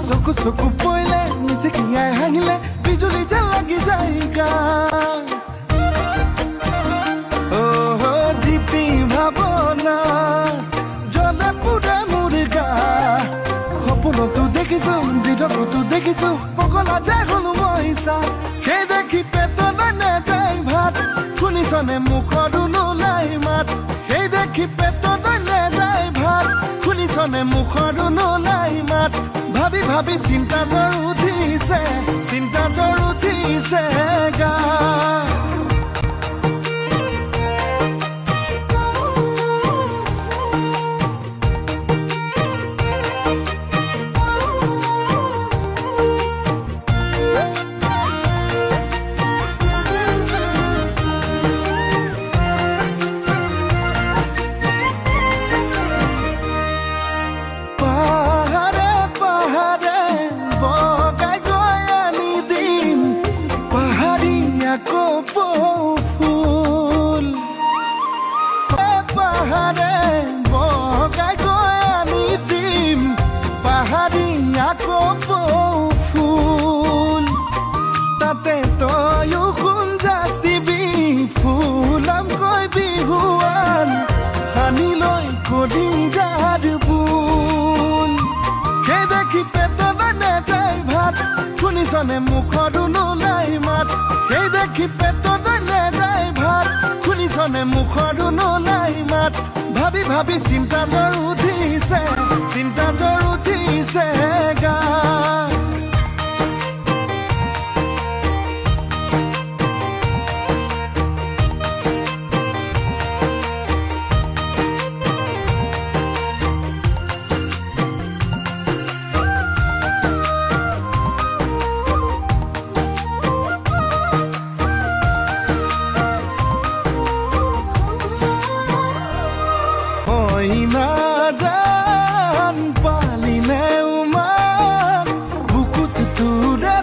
চকু চকু পৰিলে নিচিকিয়াই হাঁহিলে বিজুলী যেন লাগি যায় গাত জিতি ভাৱনা জ্বলে পুৰে মোৰ গা সপোনতো দেখিছো বিধকতো দেখিছো পগলা যে হলো মই চা সেই দেখি পেটত নাযায় ভাত শুনিছনে মুখতো নোলাই মাত সেই দেখি পেটত নাযায় ভাত শুনিছনে মুখতো নোলাই মাত ভাবি ভাবি চিন্তা জ্বৰ উঠিছে গা ফুল পাহাৰে বগাই গৈ আনি দিম পাহাৰীয়া কপৌ ফুল তাতে তয়ো সোণ যাচিবি ফুলামকৈ বিহুৱান সানি লৈ কলি যাৰ বোল সেই দেখি পেটত নাযায় ভাত শুনিছনে মুখতো নোলাই মাত সেই দেখি পেটত নাযায় ভাত শুনিছনে মুখতো নোলাই মাত ভাবি ভাবি চিন্তা জ্বৰ উঠিছে গা নাজান পালিনে উমান বুকুত তোৰে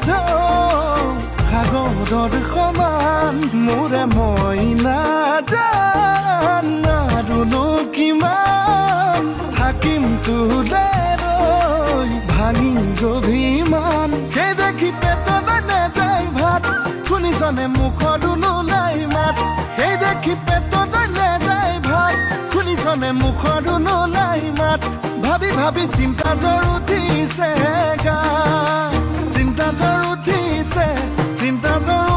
সাগৰৰ সমান মোৰে মই নাজান আৰুনো কিমান থাকিম তোলে ৰৈ ভাঙি গভিমান সেই দেখি পেটত নাযায় ভাত শুনিছনে মুখতো নোলাই মাত সেই দেখি পেটত নাযায় ভাত শুনিছনে মুখতো নোলাই মাত ভাবি ভাবি চিন্তা জ্বৰ উঠিছে গা চিন্তা জ্বৰ